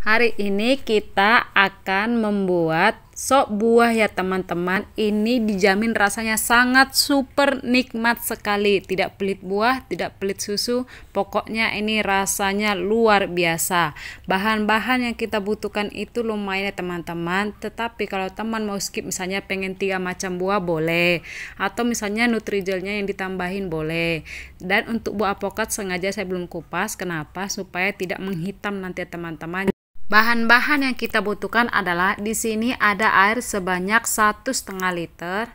Hari ini kita akan membuat sop buah ya teman-teman. Ini dijamin rasanya sangat super nikmat sekali. Tidak pelit buah, tidak pelit susu. Pokoknya ini rasanya luar biasa. Bahan-bahan yang kita butuhkan itu lumayan ya teman-teman. Tetapi kalau teman mau skip misalnya pengen 3 macam buah boleh. Atau misalnya nutrijelnya yang ditambahin boleh. Dan untuk buah alpukat sengaja saya belum kupas. Kenapa? Supaya tidak menghitam nanti ya teman-teman. Bahan-bahan yang kita butuhkan adalah di sini ada air sebanyak 1,5 liter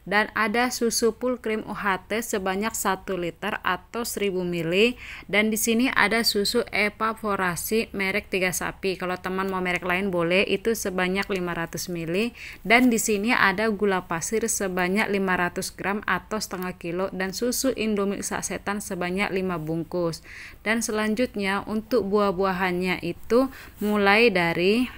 dan ada susu full cream UHT sebanyak 1 liter atau 1000 ml dan di sini ada susu evaporasi merek 3 Sapi. Kalau teman mau merek lain boleh, itu sebanyak 500 ml dan di sini ada gula pasir sebanyak 500 gram atau setengah kilo dan susu Indomilk sasetan sebanyak 5 bungkus. Dan selanjutnya untuk buah-buahannya itu mulai dari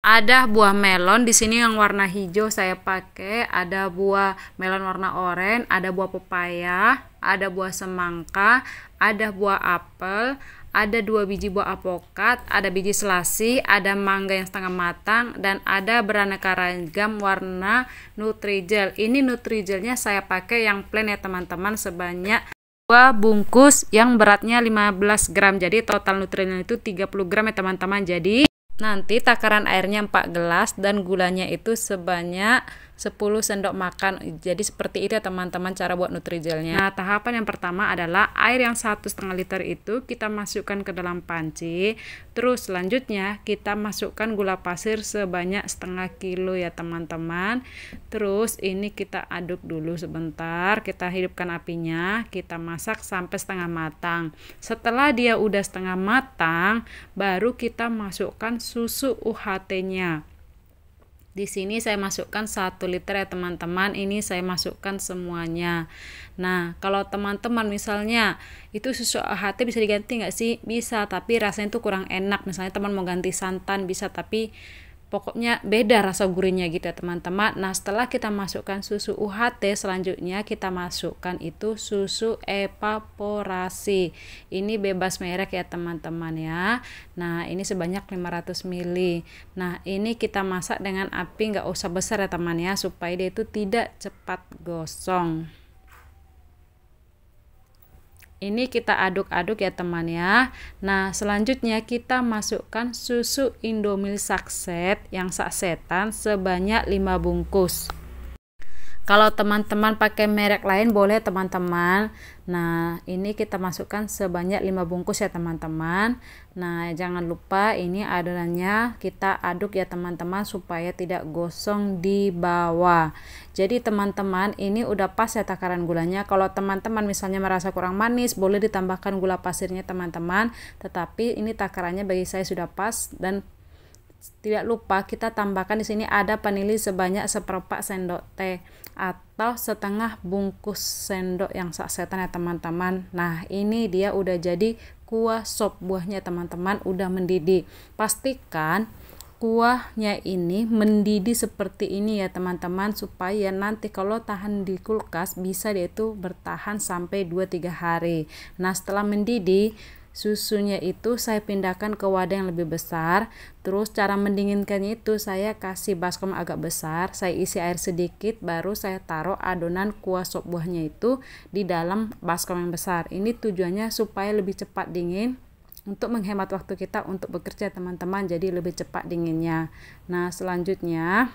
ada buah melon di sini yang warna hijau saya pakai, ada buah melon warna oranye, ada buah pepaya, ada buah semangka, ada buah apel, ada 2 biji buah alpukat, ada biji selasi, ada mangga yang setengah matang, dan ada beraneka ragam warna nutrijel. Ini nutrijelnya saya pakai yang plain ya teman-teman, sebanyak 2 bungkus yang beratnya 15 gram. Jadi total nutrijelnya itu 30 gram ya teman-teman. Jadi nanti takaran airnya 4 gelas dan gulanya itu sebanyak 10 sendok makan. Jadi seperti itu ya teman-teman cara buat nutrijelnya. Nah, tahapan yang pertama adalah air yang 1,5 liter itu kita masukkan ke dalam panci. Terus selanjutnya kita masukkan gula pasir sebanyak setengah kilo ya teman-teman. Terus ini kita aduk dulu sebentar, kita hidupkan apinya, kita masak sampai setengah matang. Setelah dia udah setengah matang, baru kita masukkan susu UHT-nya. Di sini saya masukkan 1 liter ya teman-teman. Ini saya masukkan semuanya. Nah, kalau teman-teman misalnya itu susu UHT bisa diganti nggak sih? Bisa, tapi rasanya itu kurang enak. Misalnya teman mau ganti santan bisa, tapi pokoknya beda rasa gurihnya gitu ya teman-teman. Nah, setelah kita masukkan susu UHT, selanjutnya kita masukkan itu susu evaporasi. Ini bebas merek ya teman-teman ya. Nah, ini sebanyak 500 ml. Nah, ini kita masak dengan api nggak usah besar ya teman ya, supaya dia itu tidak cepat gosong. Ini kita aduk-aduk ya teman ya. Nah, selanjutnya kita masukkan susu Indomilk saset yang sasetan sebanyak 5 bungkus. Kalau teman-teman pakai merek lain boleh teman-teman. Nah, ini kita masukkan sebanyak 5 bungkus ya teman-teman. Nah, jangan lupa ini adonannya kita aduk ya teman-teman supaya tidak gosong di bawah. Jadi teman-teman ini udah pas ya takaran gulanya. Kalau teman-teman misalnya merasa kurang manis, boleh ditambahkan gula pasirnya teman-teman. Tetapi ini takarannya bagi saya sudah pas. Dan tidak lupa kita tambahkan di sini ada vanili sebanyak 1/4 sendok teh atau setengah bungkus sendok yang sasetan ya teman-teman. Nah, ini dia udah jadi kuah sop buahnya teman-teman, udah mendidih. Pastikan kuahnya ini mendidih seperti ini ya teman-teman, supaya nanti kalau tahan di kulkas bisa dia itu bertahan sampai 2-3 hari. Nah, setelah mendidih susunya itu saya pindahkan ke wadah yang lebih besar. Terus cara mendinginkannya itu saya kasih baskom agak besar, saya isi air sedikit, baru saya taruh adonan kuah sop buahnya itu di dalam baskom yang besar. Ini tujuannya supaya lebih cepat dingin, untuk menghemat waktu kita untuk bekerja teman-teman, jadi lebih cepat dinginnya. Nah, selanjutnya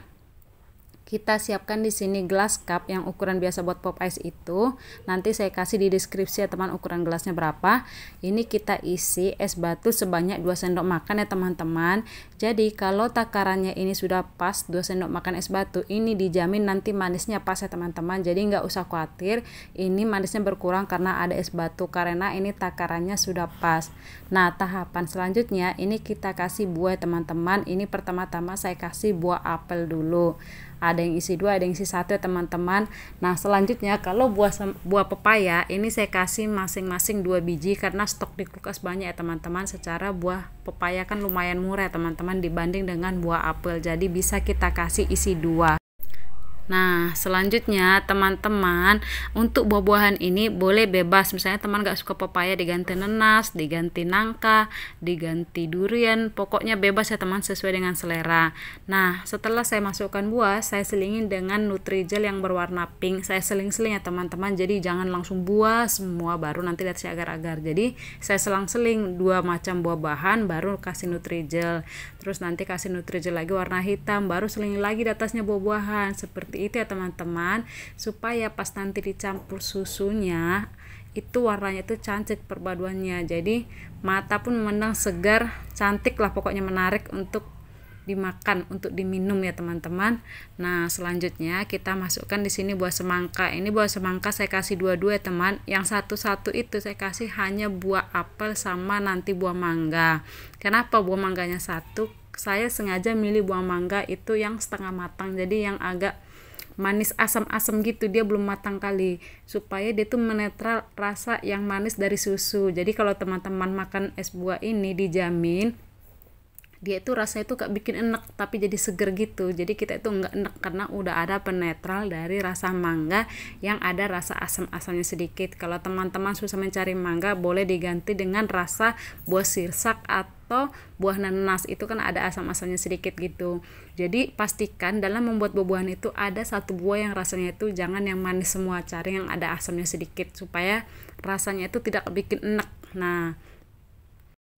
kita siapkan di sini gelas cup yang ukuran biasa buat pop ice itu. Nanti saya kasih di deskripsi ya teman ukuran gelasnya berapa. Ini kita isi es batu sebanyak 2 sendok makan ya teman-teman. Jadi kalau takarannya ini sudah pas 2 sendok makan es batu, ini dijamin nanti manisnya pas ya teman-teman. Jadi nggak usah khawatir ini manisnya berkurang karena ada es batu, karena ini takarannya sudah pas. Nah, tahapan selanjutnya ini kita kasih buah teman-teman. Ini pertama-tama saya kasih buah apel dulu. Ada yang isi 2, ada yang isi 1 ya teman-teman. Nah, selanjutnya kalau buah pepaya ini saya kasih masing-masing 2 biji karena stok di kulkas banyak ya teman-teman. Secara buah pepaya kan lumayan murah ya teman-teman dibanding dengan buah apel. Jadi bisa kita kasih isi 2. Nah, selanjutnya teman-teman, untuk buah-buahan ini boleh bebas. Misalnya teman gak suka pepaya, diganti nanas, diganti nangka, diganti durian. Pokoknya bebas ya teman, sesuai dengan selera. Nah, setelah saya masukkan buah, saya selingin dengan Nutrijel yang berwarna pink. Saya seling-seling ya teman-teman, jadi jangan langsung buah semua, baru nanti lihat si agar-agar. Jadi saya selang-seling 2 macam buah-bahan, baru kasih Nutrijel. Terus nanti kasih Nutrijel lagi warna hitam, baru selingin lagi di atasnya buah-buahan. Seperti itu ya teman-teman, supaya pas nanti dicampur susunya itu warnanya itu cantik perpaduannya, jadi mata pun memandang segar, cantik lah pokoknya, menarik untuk dimakan, untuk diminum ya teman-teman. Nah, selanjutnya kita masukkan di sini buah semangka. Ini buah semangka saya kasih dua-dua ya teman. Yang satu-satu itu saya kasih hanya buah apel sama nanti buah mangga. Kenapa buah mangganya satu? Saya sengaja milih buah mangga itu yang setengah matang, jadi yang agak manis asam-asam gitu, dia belum matang kali, supaya dia tuh menetral rasa yang manis dari susu. Jadi kalau teman-teman makan es buah ini dijamin dia itu rasanya itu gak bikin enak, tapi jadi seger gitu. Jadi kita itu nggak enak karena udah ada penetral dari rasa mangga yang ada rasa asam-asamnya sedikit. Kalau teman-teman susah mencari mangga, boleh diganti dengan rasa buah sirsak atau buah nanas, itu kan ada asam-asamnya sedikit gitu. Jadi pastikan dalam membuat buah-buahan itu ada satu buah yang rasanya itu jangan yang manis semua, cari yang ada asamnya sedikit supaya rasanya itu tidak bikin enak. Nah,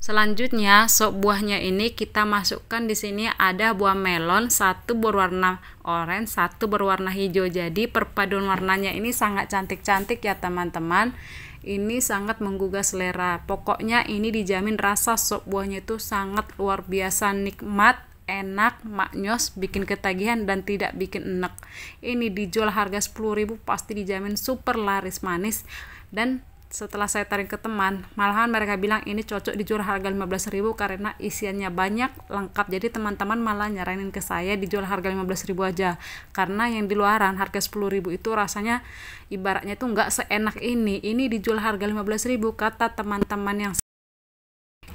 selanjutnya sop buahnya ini kita masukkan di sini ada buah melon, satu berwarna orange, satu berwarna hijau. Jadi perpaduan warnanya ini sangat cantik-cantik ya teman-teman. Ini sangat menggugah selera. Pokoknya ini dijamin rasa sop buahnya itu sangat luar biasa nikmat, enak, maknyos, bikin ketagihan dan tidak bikin enak. Ini dijual harga 10.000, pasti dijamin super laris manis. Dan setelah saya tarik ke teman, malahan mereka bilang ini cocok dijual harga 15.000 karena isiannya banyak, lengkap. Jadi teman-teman malah nyaranin ke saya dijual harga 15.000 aja, karena yang di luaran harga 10.000 itu rasanya ibaratnya itu nggak seenak ini dijual harga 15.000, kata teman-teman yang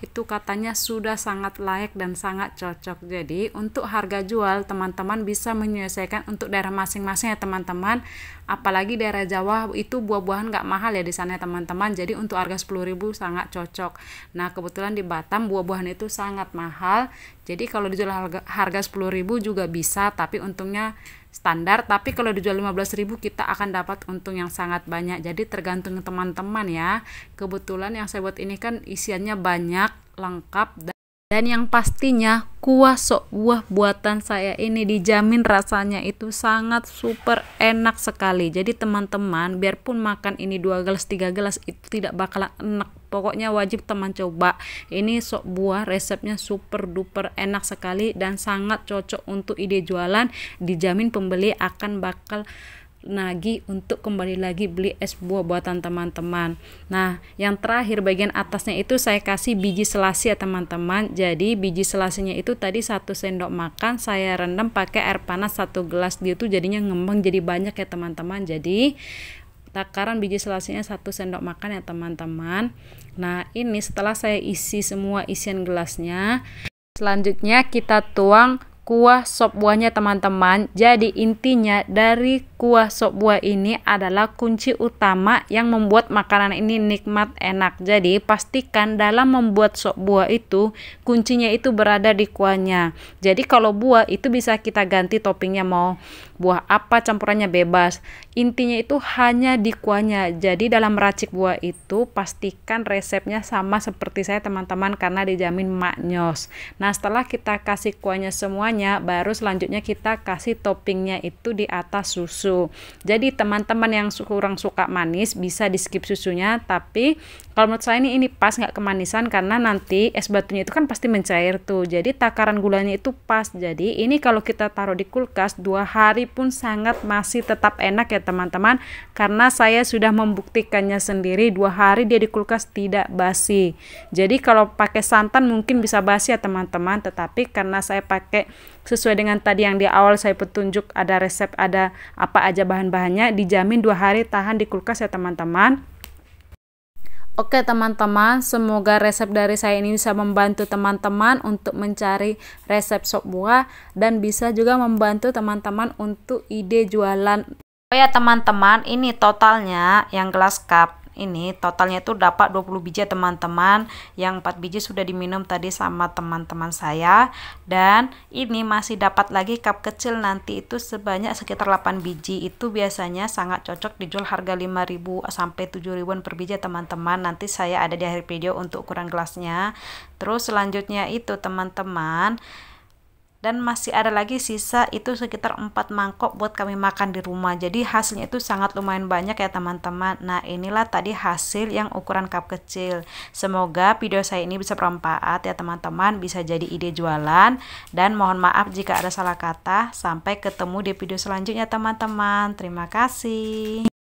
itu katanya sudah sangat layak dan sangat cocok. Jadi untuk harga jual teman-teman bisa menyesuaikan untuk daerah masing-masing ya teman-teman. Apalagi daerah Jawa itu buah-buahan nggak mahal ya di sana ya teman-teman. Jadi untuk harga 10.000 sangat cocok. Nah, kebetulan di Batam buah-buahan itu sangat mahal. Jadi kalau dijual harga 10.000 juga bisa, tapi untungnya standar. Tapi kalau dijual 15.000 kita akan dapat untung yang sangat banyak. Jadi tergantung teman-teman ya. Kebetulan yang saya buat ini kan isiannya banyak, lengkap, dan yang pastinya kuah sop buah buatan saya ini dijamin rasanya itu sangat super enak sekali. Jadi teman-teman biarpun makan ini 2 gelas 3 gelas itu tidak bakalan enak. Pokoknya wajib teman coba. Ini sop buah resepnya super duper enak sekali dan sangat cocok untuk ide jualan. Dijamin pembeli akan bakal nagih untuk kembali lagi beli es buah buatan teman-teman. Nah, yang terakhir bagian atasnya itu saya kasih biji selasi ya teman-teman. Jadi biji selasinya itu tadi 1 sendok makan saya rendam pakai air panas 1 gelas, dia tuh jadinya ngembang jadi banyak ya teman-teman. Jadi takaran biji selasinya 1 sendok makan ya teman-teman. Nah, ini setelah saya isi semua isian gelasnya, selanjutnya kita tuang kuah sop buahnya teman-teman. Jadi intinya dari kuah sop buah ini adalah kunci utama yang membuat makanan ini nikmat, enak. Jadi pastikan dalam membuat sop buah itu kuncinya itu berada di kuahnya. Jadi kalau buah itu bisa kita ganti toppingnya, mau buah apa campurannya bebas. Intinya itu hanya di kuahnya. Jadi dalam meracik buah itu pastikan resepnya sama seperti saya teman-teman, karena dijamin maknyos. Nah, setelah kita kasih kuahnya semuanya, baru selanjutnya kita kasih toppingnya itu di atas susu. Jadi teman-teman yang kurang suka manis bisa di skip susunya, tapi kalau menurut saya ini pas, nggak kemanisan, karena nanti es batunya itu kan pasti mencair tuh. Jadi takaran gulanya itu pas. Jadi ini kalau kita taruh di kulkas 2 hari pun sangat masih tetap enak ya teman-teman, karena saya sudah membuktikannya sendiri. 2 hari dia di kulkas tidak basi. Jadi kalau pakai santan mungkin bisa basi ya teman-teman, tetapi karena saya pakai sesuai dengan tadi yang di awal saya petunjuk, ada resep, ada apa aja bahan-bahannya, dijamin 2 hari tahan di kulkas ya teman-teman. Oke teman-teman, semoga resep dari saya ini bisa membantu teman-teman untuk mencari resep sop buah dan bisa juga membantu teman-teman untuk ide jualan. Oh ya teman-teman, ini totalnya yang gelas cup ini totalnya itu dapat 20 biji ya teman-teman. Yang 4 biji sudah diminum tadi sama teman-teman saya, dan ini masih dapat lagi cup kecil nanti itu sebanyak sekitar 8 biji. Itu biasanya sangat cocok dijual harga 5.000 sampai 7.000-an per biji ya teman-teman. Nanti saya ada di akhir video untuk ukuran gelasnya. Terus selanjutnya itu teman-teman, dan masih ada lagi sisa itu sekitar 4 mangkok buat kami makan di rumah. Jadi hasilnya itu sangat lumayan banyak ya teman-teman. Nah inilah tadi hasil yang ukuran cup kecil. Semoga video saya ini bisa bermanfaat ya teman-teman, bisa jadi ide jualan, dan mohon maaf jika ada salah kata. Sampai ketemu di video selanjutnya teman-teman. Terima kasih.